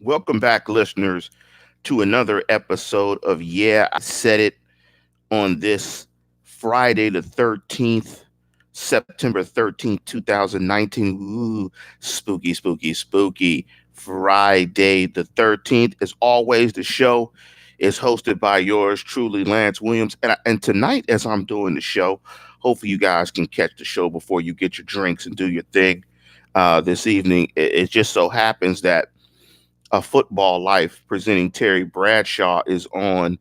Welcome back, listeners, to another episode of Yeah, I Said It on this Friday, the 13th, September 13th, 2019. Ooh, spooky, spooky, spooky. Friday the 13th. As always, the show is hosted by yours truly, Lance Williams. And tonight, as I'm doing the show, hopefully you guys can catch the show before you get your drinks and do your thing this evening. It just so happens that a Football Life presenting Terry Bradshaw is on,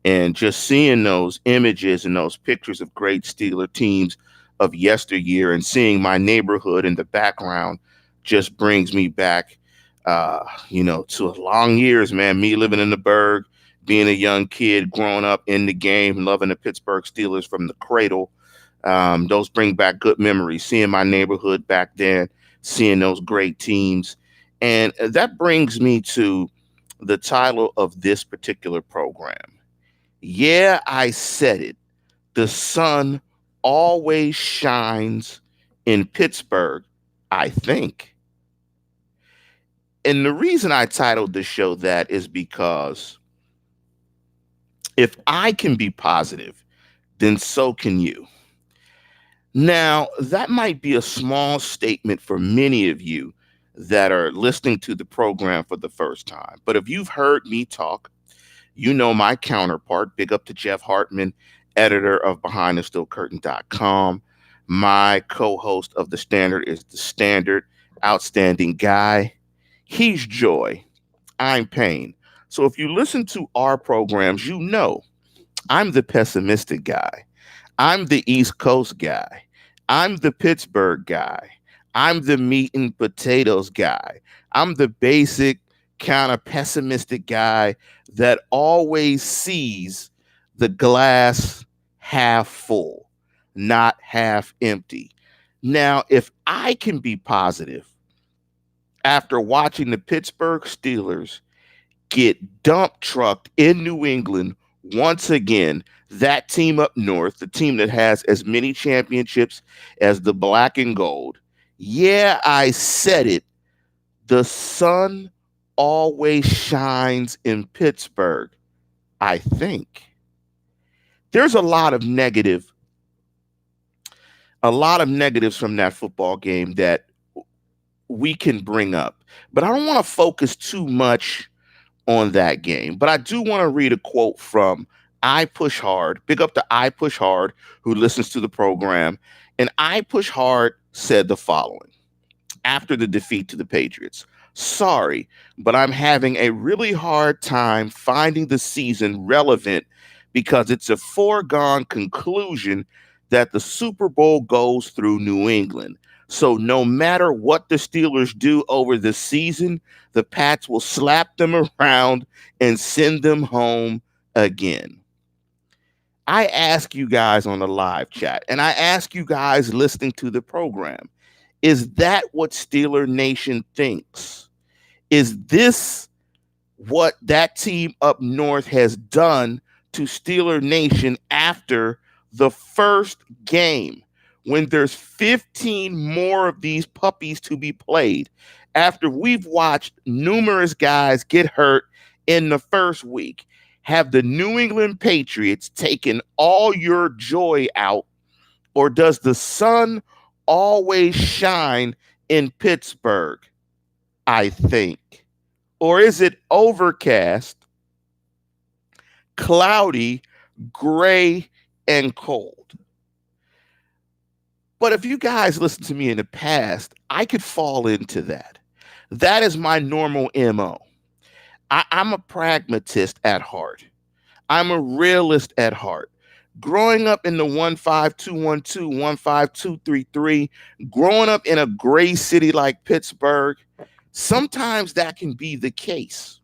and just seeing those images and those pictures of great Steeler teams of yesteryear and seeing my neighborhood in the background just brings me back, to long years, man. Me living in the Burgh, being a young kid, growing up in the game, loving the Pittsburgh Steelers from the cradle. Those bring back good memories. Seeing my neighborhood back then, seeing those great teams, and that brings me to the title of this particular program. Yeah, I said it. The sun always shines in Pittsburgh, I think. And the reason I titled the show that is because if I can be positive, then so can you. Now, that might be a small statement for many of you that are listening to the program for the first time. But if you've heard me talk, you know my counterpart. Big up to Jeff Hartman, editor of BehindTheSteelCurtain.com. My co-host of The Standard is The Standard, outstanding guy. He's joy. I'm pain. So if you listen to our programs, you know I'm the pessimistic guy. I'm the East Coast guy. I'm the Pittsburgh guy. I'm the meat and potatoes guy. I'm the basic kind of pessimistic guy that always sees the glass half full, not half empty. Now, if I can be positive after watching the Pittsburgh Steelers get dump trucked in New England once again, that team up north, the team that has as many championships as the black and gold. Yeah, I said it. The sun always shines in Pittsburgh, I think. There's a lot of negatives from that football game that we can bring up. But I don't want to focus too much on that game. But I do want to read a quote from I Push Hard. Big up to I Push Hard, who listens to the program. And I Push Hard said the following after the defeat to the Patriots. Sorry, but I'm having a really hard time finding the season relevant because it's a foregone conclusion that the Super Bowl goes through New England. So no matter what the Steelers do over the season, the Pats will slap them around and send them home again. I ask you guys on the live chat, and I ask you guys listening to the program, is that what Steeler Nation thinks? Is this what that team up north has done to Steeler Nation after the first game, when there's 15 more of these puppies to be played, after we've watched numerous guys get hurt in the first week? Have the New England Patriots taken all your joy out, or does the sun always shine in Pittsburgh, I think? Or is it overcast, cloudy, gray, and cold? But if you guys listen to me in the past, I could fall into that. That is my normal MO. I'm a pragmatist at heart. I'm a realist at heart. Growing up in the 15212, 15233, growing up in a gray city like Pittsburgh, sometimes that can be the case.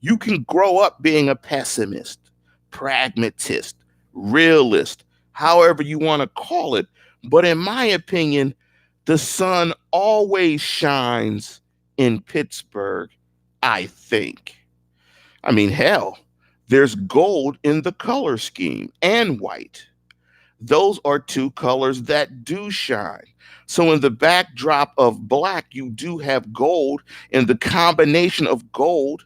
You can grow up being a pessimist, pragmatist, realist, however you want to call it. But in my opinion, the sun always shines in Pittsburgh, I think. I mean, hell, there's gold in the color scheme and white. those are two colors that do shine. So in the backdrop of black, you do have gold, and the combination of gold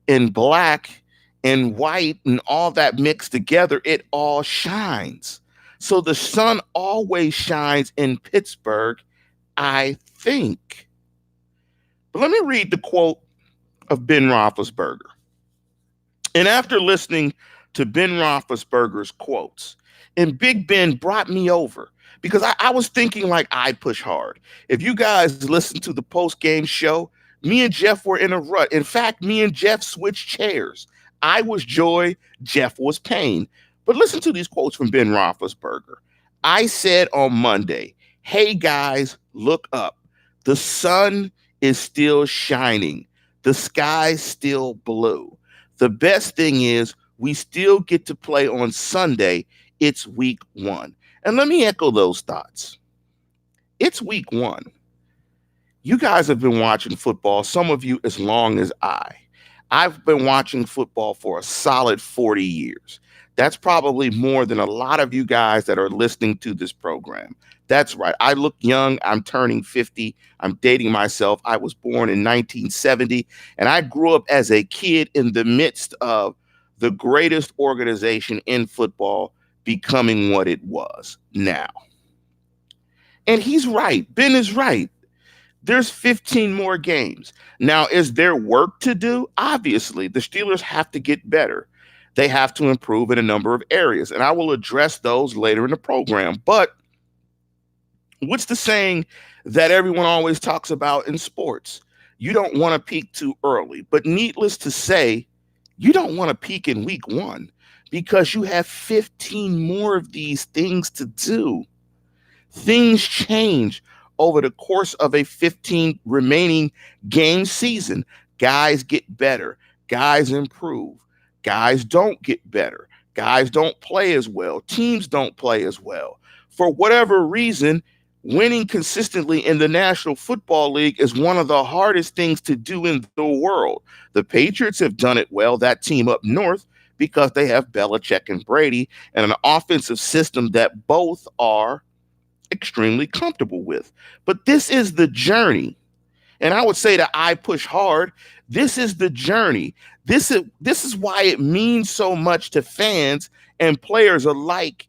and black and white and all that mixed together, it all shines. So the sun always shines in Pittsburgh, I think. But let me read the quote of Ben Roethlisberger. And after listening to Ben Roethlisberger's quotes, and Big Ben brought me over because I was thinking like I push hard. If you guys listen to the post game show, me and Jeff were in a rut. In fact, me and Jeff switched chairs. I was joy, Jeff was pain. But listen to these quotes from Ben Roethlisberger. I said on Monday, hey guys, look up. The sun is still shining. The sky's still blue. The best thing is we still get to play on Sunday. It's week 1. And let me echo those thoughts. It's week 1. You guys have been watching football, some of you as long as I. I've been watching football for a solid 40 years. That's probably more than a lot of you guys that are listening to this program. That's right. I look young. I'm turning 50. I'm dating myself. I was born in 1970, and I grew up as a kid in the midst of the greatest organization in football becoming what it was now. And he's right. Ben is right. There's 15 more games. Now, is there work to do? Obviously, the Steelers have to get better. They have to improve in a number of areas, and I will address those later in the program. But what's the saying that everyone always talks about in sports? You don't want to peak too early. But needless to say, you don't want to peak in week 1 because you have 15 more of these things to do. Things change over the course of a 15 remaining game season. Guys get better. Guys improve. Guys don't get better. Guys don't play as well. Teams don't play as well. For whatever reason, winning consistently in the National Football League is one of the hardest things to do in the world. The Patriots have done it well, that team up north, because they have Belichick and Brady and an offensive system that both are extremely comfortable with. But this is the journey. And I would say that I push hard. This is the journey. This is why it means so much to fans and players alike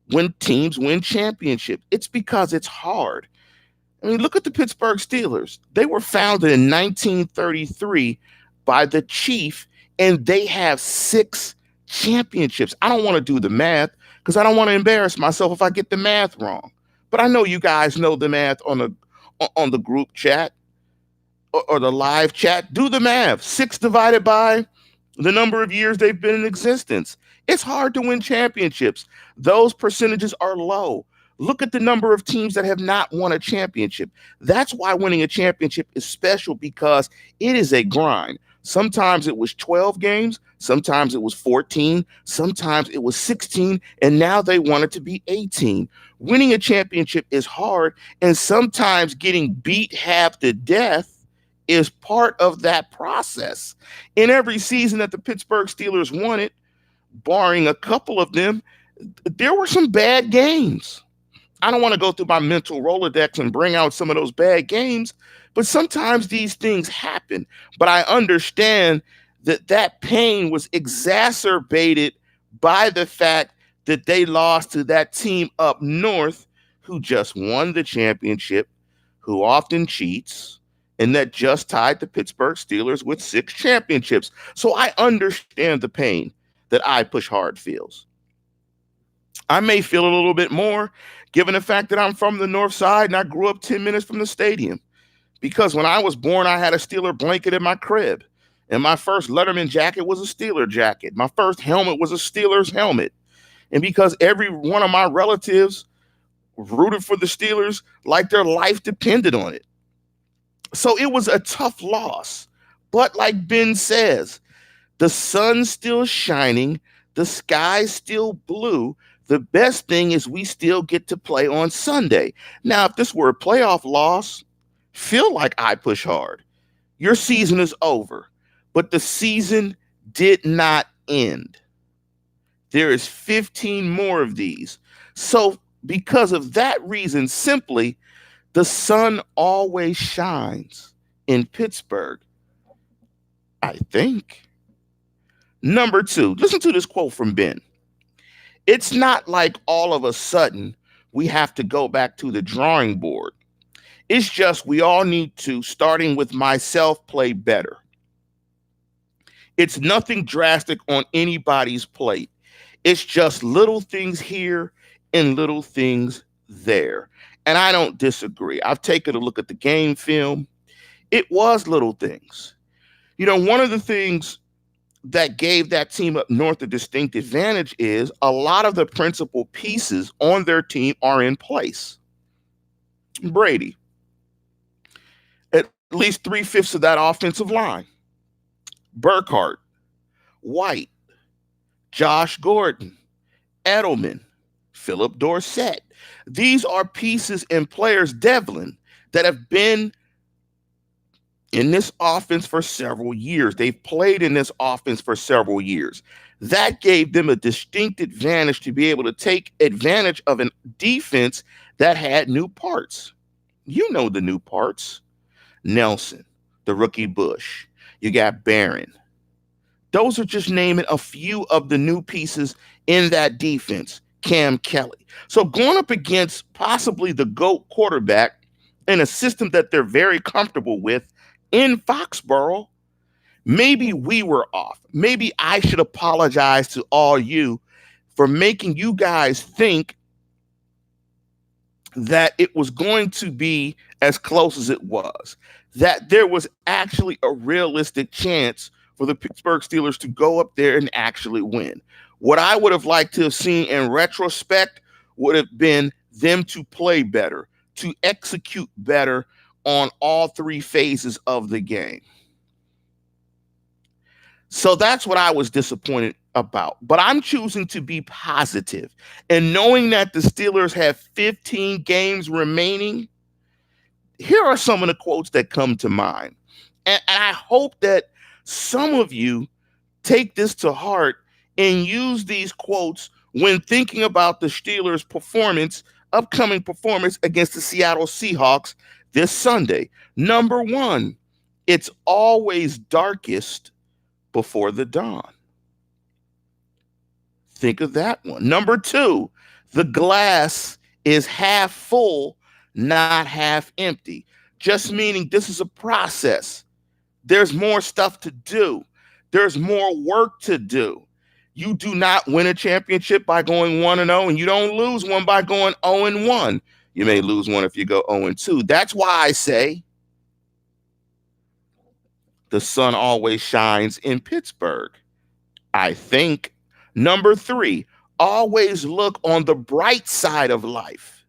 when teams win championships. It's because it's hard. I mean, look at the Pittsburgh Steelers. They were founded in 1933 by the chief, and they have 6 championships. I don't want to do the math because I don't want to embarrass myself if I get the math wrong. But I know you guys know the math on the group chat or the live chat. Do the math. 6 divided by the number of years they've been in existence. It's hard to win championships. Those percentages are low. Look at the number of teams that have not won a championship. That's why winning a championship is special, because it is a grind. Sometimes it was 12 games, sometimes it was 14, sometimes it was 16, and now they want it to be 18. Winning a championship is hard, and sometimes getting beat half to death is part of that process. In every season that the Pittsburgh Steelers won it, barring a couple of them, there were some bad games. I don't want to go through my mental Rolodex and bring out some of those bad games, but sometimes these things happen. But I understand that that pain was exacerbated by the fact that they lost to that team up north who just won the championship, who often cheats, and that just tied the Pittsburgh Steelers with 6 championships. So I understand the pain that I Push Hard feels. I may feel a little bit more given the fact that I'm from the north side and I grew up 10 minutes from the stadium. Because when I was born, I had a Steeler blanket in my crib. And my first Letterman jacket was a Steeler jacket. My first helmet was a Steelers helmet. And because every one of my relatives rooted for the Steelers like their life depended on it. So it was a tough loss. But like Ben says, the sun's still shining. The sky's still blue. The best thing is we still get to play on Sunday. Now, if this were a playoff loss, feel like I Push Hard. Your season is over, but the season did not end. There is 15 more of these. So, because of that reason, simply, the sun always shines in Pittsburgh, I think. Number two, listen to this quote from Ben. It's not like all of a sudden we have to go back to the drawing board. It's just we all need to, starting with myself, play better. It's nothing drastic on anybody's plate. It's just little things here and little things there. And I don't disagree. I've taken a look at the game film. It was little things. One of the things that gave that team up north a distinct advantage is a lot of the principal pieces on their team are in place. Brady, at least 3/5 of that offensive line. Burkhardt, White, Josh Gordon, Edelman, Philip Dorsett. These are pieces and players, Devlin, that have been in this offense for several years. They've played in this offense for several years. That gave them a distinct advantage to be able to take advantage of a defense that had new parts. You know the new parts. Nelson, the rookie Bush. You got Barron. Those are just naming a few of the new pieces in that defense. Cam Kelly. So going up against possibly the GOAT quarterback in a system that they're very comfortable with in Foxborough, maybe we were off. Maybe I should apologize to all you for making you guys think that it was going to be as close as it was, that there was actually a realistic chance for the Pittsburgh Steelers to go up there and actually win. What I would have liked to have seen in retrospect would have been them to play better, to execute better on all three phases of the game. So that's what I was disappointed about. But I'm choosing to be positive. And knowing that the Steelers have 15 games remaining, here are some of the quotes that come to mind. And I hope that some of you take this to heart and use these quotes when thinking about the Steelers' upcoming performance against the Seattle Seahawks this Sunday. Number one, it's always darkest before the dawn. Think of that one. Number two, the glass is half full, not half empty. Just meaning this is a process. There's more stuff to do. There's more work to do. You do not win a championship by going 1-0, and you don't lose one by going 0-1. You may lose one if you go 0-2. That's why I say the sun always shines in Pittsburgh, I think. Number three, always look on the bright side of life.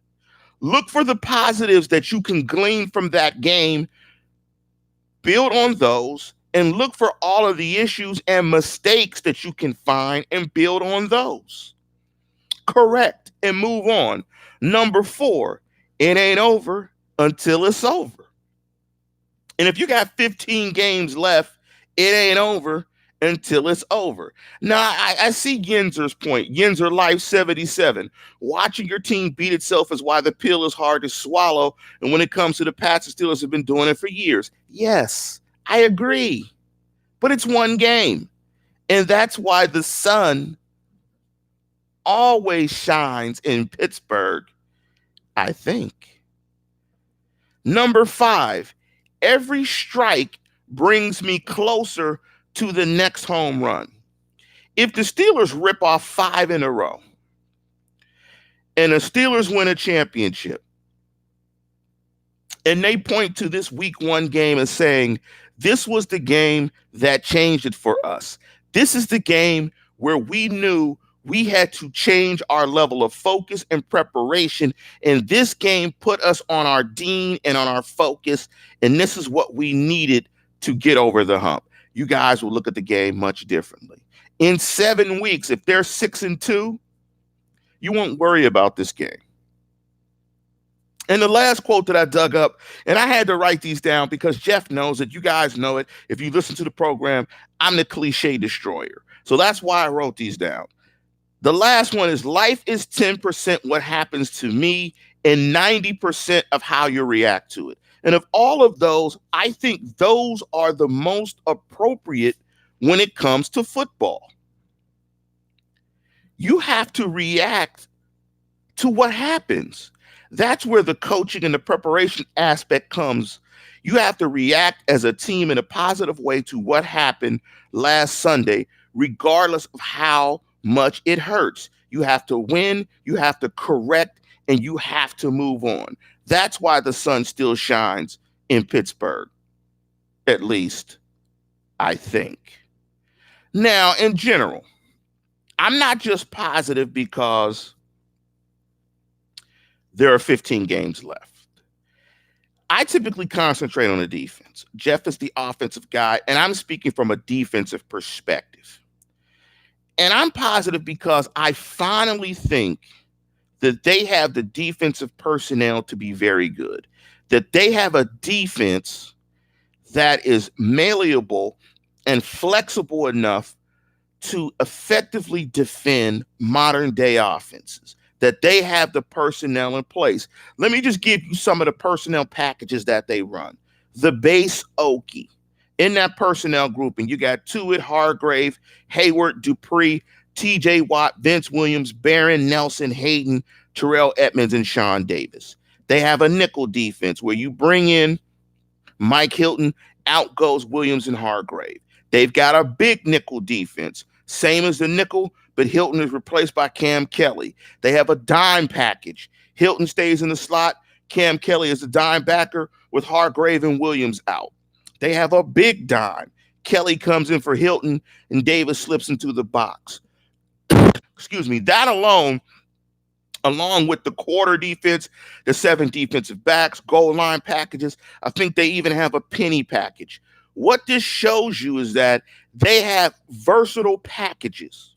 Look for the positives that you can glean from that game. Build on those and look for all of the issues and mistakes that you can find and build on those. Correct and move on. Number four, it ain't over until it's over. And if you got 15 games left, it ain't over until it's over. Now, I see Yinzer's point. Yinzer Life 77. Watching your team beat itself is why the pill is hard to swallow. And when it comes to the Pats, the Steelers have been doing it for years. Yes, I agree. But it's one game. And that's why the sun always shines in Pittsburgh, I think. Number five, every strike brings me closer to the next home run. If the Steelers rip off 5 in a row and the Steelers win a championship and they point to this week 1 game as saying, this was the game that changed it for us. This is the game where we knew we had to change our level of focus and preparation. And this game put us on our dean and on our focus. And this is what we needed to get over the hump. You guys will look at the game much differently. In 7 weeks, if they're 6-2, you won't worry about this game. And the last quote that I dug up, and I had to write these down because Jeff knows it. You guys know it. If you listen to the program, I'm the cliche destroyer. So that's why I wrote these down. The last one is life is 10% what happens to me and 90% of how you react to it. And of all of those, I think those are the most appropriate when it comes to football. You have to react to what happens. That's where the coaching and the preparation aspect comes. You have to react as a team in a positive way to what happened last Sunday, regardless of how much it hurts. You have to win, you have to correct, and you have to move on. That's why the sun still shines in Pittsburgh, at least, I think. Now, in general, I'm not just positive because there are 15 games left. I typically concentrate on the defense. Jeff is the offensive guy, and I'm speaking from a defensive perspective. And I'm positive because I finally think that they have the defensive personnel to be very good, that they have a defense that is malleable and flexible enough to effectively defend modern day offenses, that they have the personnel in place. Let me just give you some of the personnel packages that they run. The base Okie. In that personnel grouping, you got Tuitt, Hargrave, Hayward, Dupree, TJ Watt, Vince Williams, Barron, Nelson, Hayden, Terrell Edmonds, and Sean Davis. They have a nickel defense where you bring in Mike Hilton, out goes Williams and Hargrave. They've got a big nickel defense, same as the nickel, but Hilton is replaced by Cam Kelly. They have a dime package. Hilton stays in the slot. Cam Kelly is the dime backer with Hargrave and Williams out. They have a big dime. Kelly comes in for Hilton and Davis slips into the box. Excuse me. That alone, along with the quarter defense, the 7 defensive backs, goal line packages, I think they even have a penny package. What this shows you is that they have versatile packages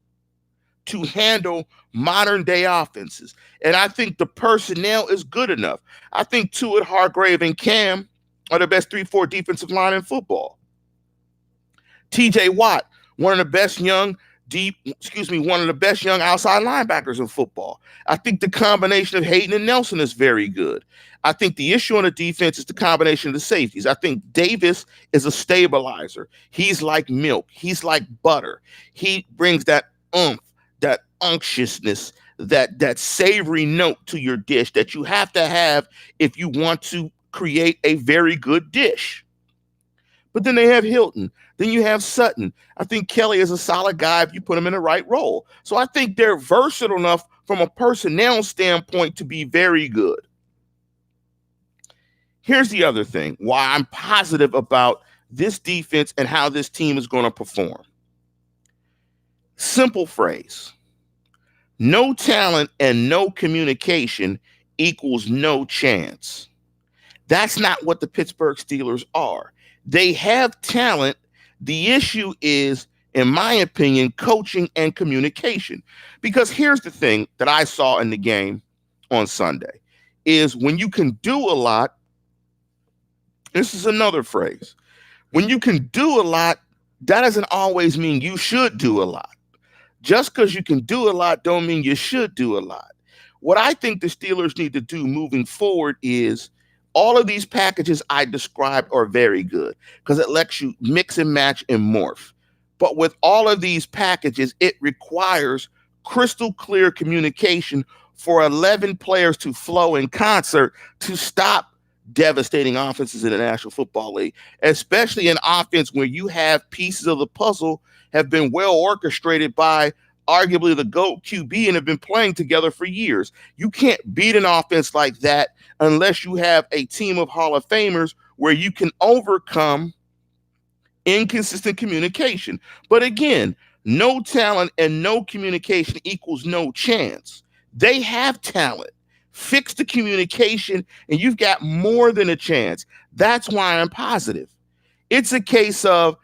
to handle modern day offenses. And I think the personnel is good enough. I think Tuitt, Hargrave, and Cam are the best 3-4 defensive line in football. TJ Watt, one of the best young outside linebackers in football. I think the combination of Hayden and Nelson is very good. I think the issue on the defense is the combination of the safeties. I think Davis is a stabilizer. He's like milk. He's like butter. He brings that oomph, that unctuousness, that savory note to your dish that you have to have if you want to create a very good dish. But then they have Hilton. Then you have Sutton. I think Kelly is a solid guy if you put him in the right role. So I think they're versatile enough from a personnel standpoint to be very good. Here's the other thing, why I'm positive about this defense and how this team is going to perform. Simple phrase. No talent and no communication equals no chance. That's not what the Pittsburgh Steelers are. They have talent. The issue is, in my opinion, coaching and communication. Because here's the thing that I saw in the game on Sunday is when you can do a lot, this is another phrase. When you can do a lot, that doesn't always mean you should do a lot. Just because you can do a lot don't mean you should do a lot. What I think the Steelers need to do moving forward is all of these packages I described are very good because it lets you mix and match and morph. But with all of these packages, it requires crystal clear communication for 11 players to flow in concert to stop devastating offenses in the National Football League, especially an offense where you have pieces of the puzzle have been well orchestrated by arguably the GOAT QB and have been playing together for years. You can't beat an offense like that unless you have a team of Hall of Famers where you can overcome inconsistent communication. But again, no talent and no communication equals no chance. They have talent. Fix the communication, and you've got more than a chance. That's why I'm positive. It's a case of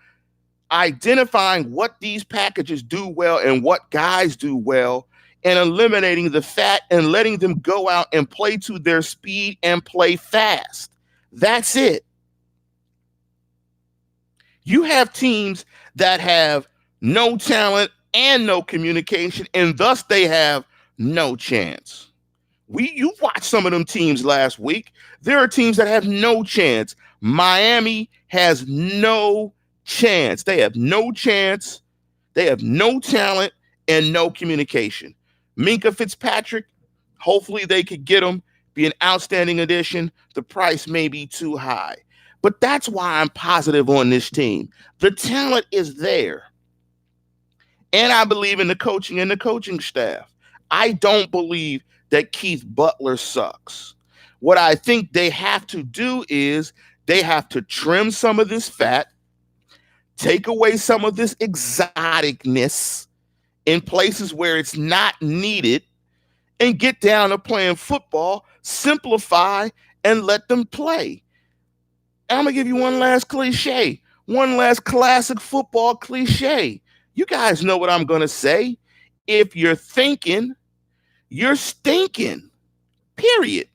identifying what these packages do well and what guys do well and eliminating the fat and letting them go out and play to their speed and play fast. That's it. You have teams that have no talent and no communication, and thus they have no chance. You watched some of them teams last week. There are teams that have no chance. Miami has no chance. They have no chance. They have no talent and no communication. Minka Fitzpatrick, hopefully they could get him, be an outstanding addition. The price may be too high. But that's why I'm positive on this team. The talent is there. And I believe in the coaching and the coaching staff. I don't believe that Keith Butler sucks. What I think they have to do is they have to trim some of this fat, take away some of this exoticness in places where it's not needed, and get down to playing football, simplify, and let them play. And I'm going to give you one last cliche, one last classic football cliche. You guys know what I'm going to say. If you're thinking, you're stinking, period.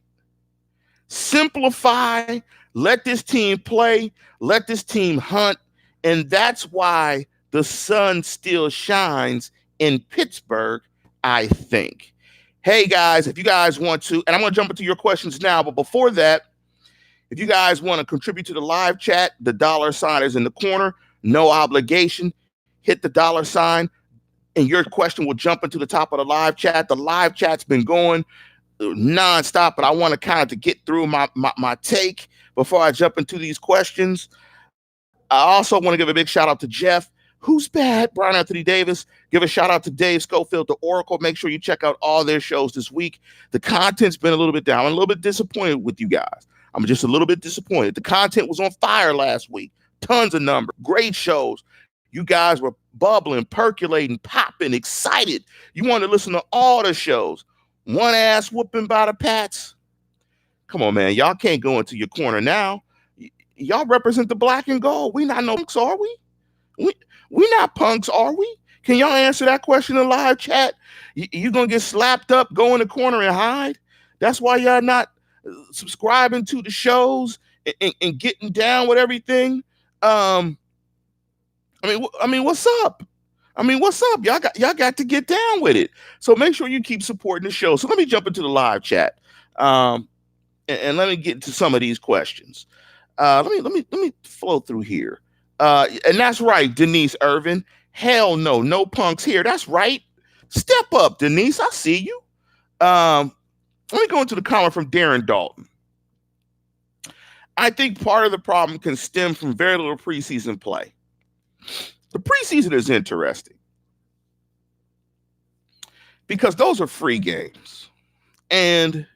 Simplify, let this team play, let this team hunt, and that's why the sun still shines in Pittsburgh, I think. Hey, guys, if you guys want to, and I'm going to jump into your questions now, but before that, if you guys want to contribute to the live chat, the $ is in the corner, no obligation. Hit the $, and your question will jump into the top of the live chat. The live chat's been going nonstop, but I want to kind of to get through my take before I jump into these questions. I also want to give a big shout out to Jeff. Who's bad? Brian Anthony Davis. Give a shout out to Dave Schofield, the Oracle. Make sure you check out all their shows this week. The content's been a little bit down. I'm a little bit disappointed with you guys. I'm just a little bit disappointed. The content was on fire last week. Tons of numbers. Great shows. You guys were bubbling, percolating, popping, excited. You wanted to listen to all the shows. One ass whooping by the Pats. Come on, man. Y'all can't go into your corner now. Y'all represent the black and gold. We not no punks, are we? We not punks, are we? Can y'all answer that question in live chat? You going to get slapped up, go in the corner and hide? That's why y'all not subscribing to the shows and getting down with everything. I mean, what's up? What's up? Y'all got to get down with it. So make sure you keep supporting the show. So let me jump into the live chat, and let me get to some of these questions. Let me flow through here. And that's right, Denise Irvin. Hell no, no punks here. That's right. Step up, Denise. I see you. Let me go into the comment from Darren Dalton. I think part of the problem can stem from very little preseason play. The preseason is interesting because those are free games, and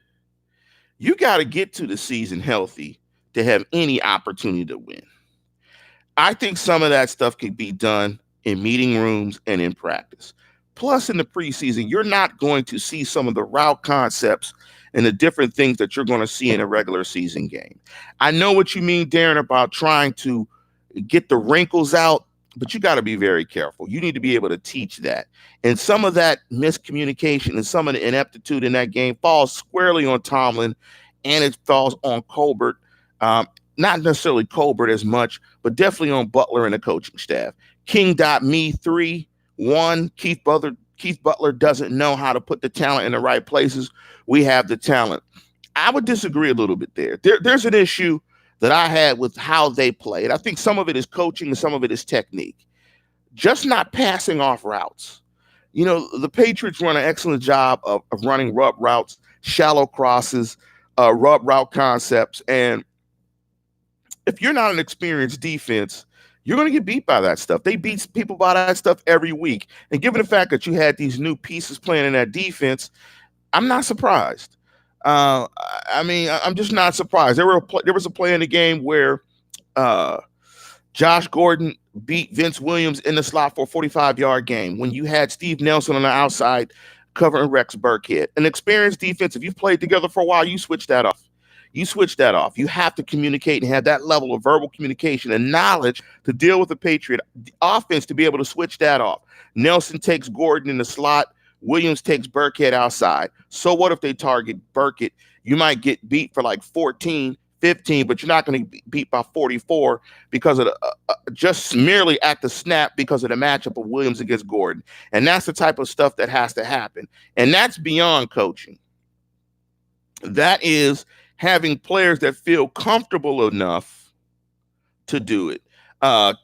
you got to get to the season healthy to have any opportunity to win. I think some of that stuff can be done in meeting rooms and in practice. Plus, in the preseason, you're not going to see some of the route concepts and the different things that you're going to see in a regular season game. I know what you mean, Darren, about trying to get the wrinkles out, but you got to be very careful. You need to be able to teach that. And some of that miscommunication and some of the ineptitude in that game falls squarely on Tomlin, and it falls on Colbert. Not necessarily Colbert as much, but definitely on Butler and the coaching staff. King.me3-1, Keith Butler doesn't know how to put the talent in the right places. We have the talent. I would disagree a little bit there. There's an issue that I had with how they played. I think some of it is coaching and some of it is technique. Just not passing off routes. You know, the Patriots run an excellent job of running rub routes, shallow crosses, rub route concepts, and if you're not an experienced defense, you're going to get beat by that stuff. They beat people by that stuff every week. And given the fact that you had these new pieces playing in that defense, I'm not surprised. I'm just not surprised. There was a play in the game where Josh Gordon beat Vince Williams in the slot for a 45-yard game when you had Steve Nelson on the outside covering Rex Burkhead. An experienced defense, if you've played together for a while, you switch that off. You have to communicate and have that level of verbal communication and knowledge to deal with the Patriot offense to be able to switch that off. Nelson takes Gordon in the slot. Williams takes Burkhead outside. So what if they target Burkhead? You might get beat for like 14, 15, but you're not going to be beat by 44 because of just merely at the snap because of the matchup of Williams against Gordon. And that's the type of stuff that has to happen. And that's beyond coaching. That is having players that feel comfortable enough to do it.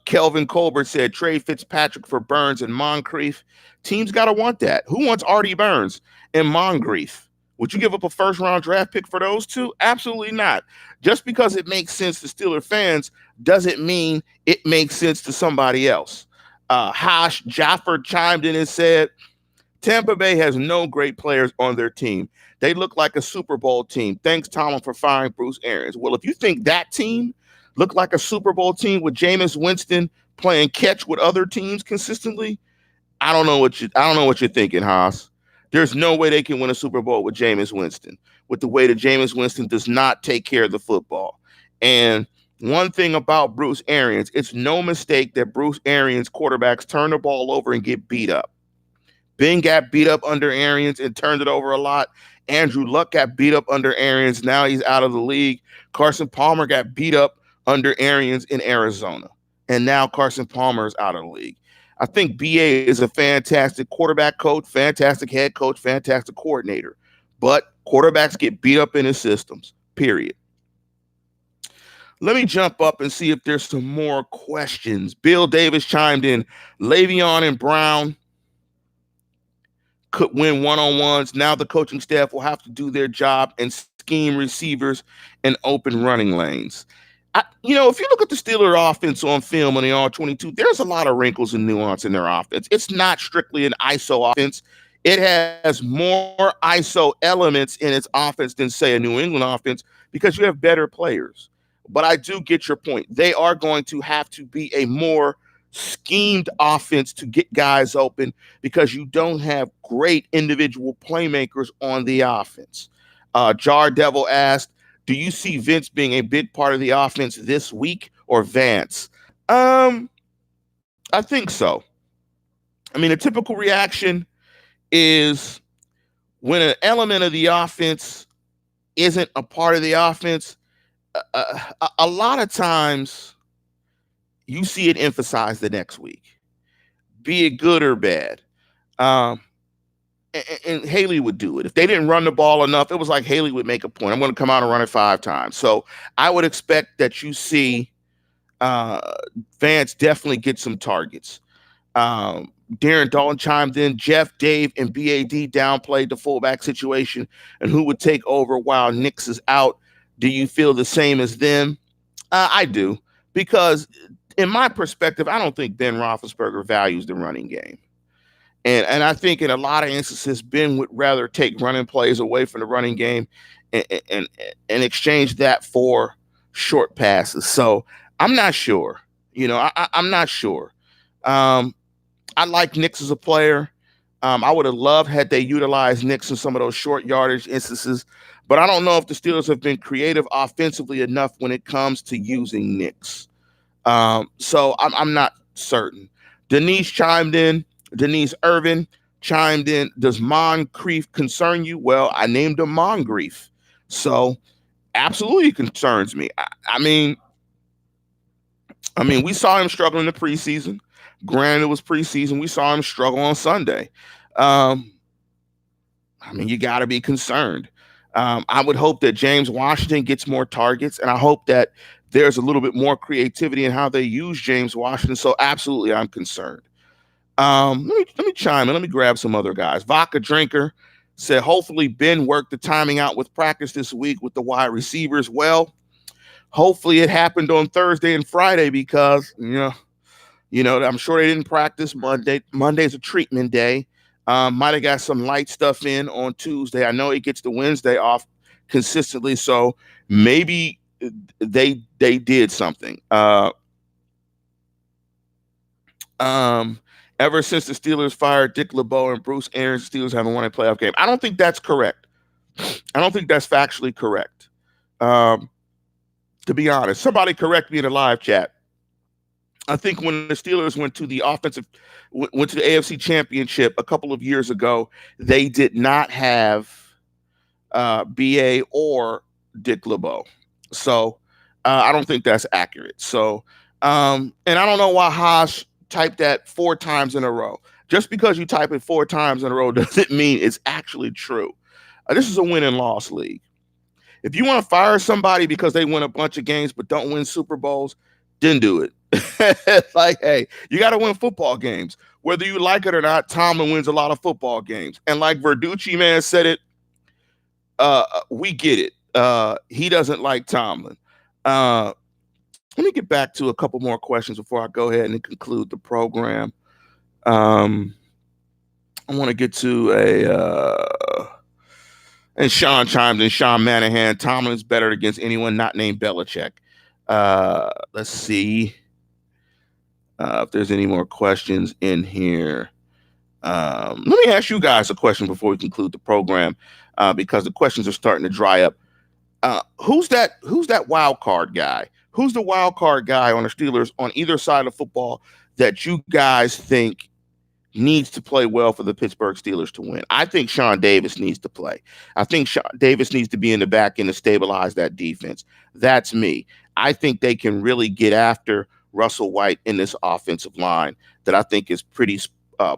Kelvin Colbert said trade Fitzpatrick for Burns and Moncrief. Teams got to want that. Who wants Artie Burns and Moncrief? Would you give up a first-round draft pick for those two? Absolutely not. Just because it makes sense to Steeler fans doesn't mean it makes sense to somebody else. Hash Jaffer chimed in and said, Tampa Bay has no great players on their team. They look like a Super Bowl team. Thanks, Tomlin, for firing Bruce Arians. Well, if you think that team looked like a Super Bowl team with Jameis Winston playing catch with other teams consistently, I don't know what you're thinking, Haas. There's no way they can win a Super Bowl with Jameis Winston, with the way that Jameis Winston does not take care of the football. And one thing about Bruce Arians, it's no mistake that Bruce Arians quarterbacks turn the ball over and get beat up. Ben got beat up under Arians and turned it over a lot. Andrew Luck got beat up under Arians. Now he's out of the league. Carson Palmer got beat up under Arians in Arizona. And now Carson Palmer is out of the league. I think BA is a fantastic quarterback coach, fantastic head coach, fantastic coordinator. But quarterbacks get beat up in his systems, period. Let me jump up and see if there's some more questions. Bill Davis chimed in. Le'Veon and Brown could win one-on-ones. Now the coaching staff will have to do their job and scheme receivers and open running lanes. If you look at the Steelers offense on film on the All-22, there's a lot of wrinkles and nuance in their offense. It's not strictly an ISO offense. It has more ISO elements in its offense than, say, a New England offense because you have better players. But I do get your point. They are going to have to be a more schemed offense to get guys open because you don't have great individual playmakers on the offense. Jar Devil asked, do you see Vince being a big part of the offense this week or Vance? I think so. I mean, a typical reaction is when an element of the offense isn't a part of the offense, a lot of times you see it emphasized the next week, be it good or bad. And Haley would do it. If they didn't run the ball enough, it was like Haley would make a point. I'm going to come out and run it 5 times. So I would expect that you see Vance definitely get some targets. Darren Dalton chimed in. Jeff, Dave, and BAD downplayed the fullback situation and who would take over while Nix is out. Do you feel the same as them? I do, because in my perspective, I don't think Ben Roethlisberger values the running game. And I think in a lot of instances, Ben would rather take running plays away from the running game and exchange that for short passes. So I'm not sure. I'm not sure. I like Nix as a player. I would have loved had they utilized Nix in some of those short yardage instances, but I don't know if the Steelers have been creative offensively enough when it comes to using Nix. So I'm not certain. Denise Irvin chimed in. Does Moncrief concern you? Well, I named him Moncrief. So absolutely concerns me. I mean, we saw him struggle in the preseason. Granted, it was preseason. We saw him struggle on Sunday. You got to be concerned. I would hope that James Washington gets more targets, and I hope that there's a little bit more creativity in how they use James Washington. So absolutely, I'm concerned. Let me chime in. Let me grab some other guys. Vodka Drinker said, hopefully Ben worked the timing out with practice this week with the wide receivers. Well, hopefully it happened on Thursday and Friday because, I'm sure they didn't practice Monday. Monday's a treatment day. Might have got some light stuff in on Tuesday. I know he gets the Wednesday off consistently, so maybe they did something. Ever since the Steelers fired Dick LeBeau and Bruce Arians, the Steelers haven't won a playoff game. I don't think that's correct. I don't think that's factually correct. To be honest, somebody correct me in the live chat. I think when the Steelers went to the AFC Championship a couple of years ago, they did not have BA or Dick LeBeau. So I don't think that's accurate. So And I don't know why Haas typed that 4 times in a row. Just because you type it 4 times in a row doesn't mean it's actually true. This is a win and loss league. If you want to fire somebody because they win a bunch of games but don't win Super Bowls, then do it. Like, hey, you got to win football games. Whether you like it or not, Tomlin wins a lot of football games. And like Verducci, man, said it, we get it. He doesn't like Tomlin. Let me get back to a couple more questions before I go ahead and conclude the program. I want to get to and Sean chimed in, Sean Manahan, Tomlin's better against anyone not named Belichick. Let's see if there's any more questions in here. Let me ask you guys a question before we conclude the program, because the questions are starting to dry up. Who's that wild card guy? Who's the wild card guy on the Steelers on either side of football that you guys think needs to play well for the Pittsburgh Steelers to win? I think Sean Davis needs to play. I think Sean Davis needs to be in the back end to stabilize that defense. That's me. I think they can really get after Russell White in this offensive line that I think is pretty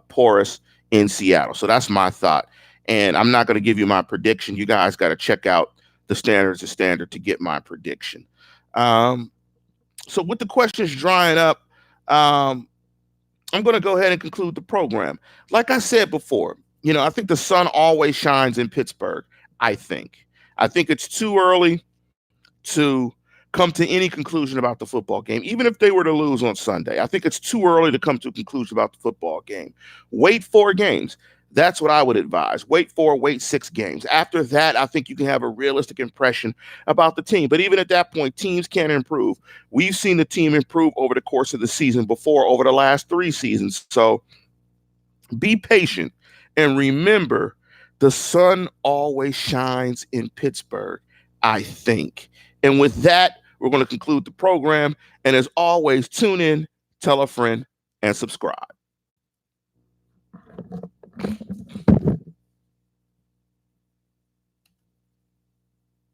porous in Seattle. So that's my thought. And I'm not going to give you my prediction. You guys got to check out the Standards of Standard to get my prediction. So with the questions drying up, I'm going to go ahead and conclude the program. Like I said before, I think the sun always shines in Pittsburgh. I think it's too early to come to any conclusion about the football game, even if they were to lose on Sunday. I think it's too early to come to a conclusion about the football game. Wait 4 games. That's what I would advise. Wait 6 games. After that, I think you can have a realistic impression about the team. But even at that point, teams can improve. We've seen the team improve over the course of the season before, over the last 3 seasons. So be patient and remember, the sun always shines in Pittsburgh, I think. And with that, we're going to conclude the program. And as always, tune in, tell a friend, and subscribe.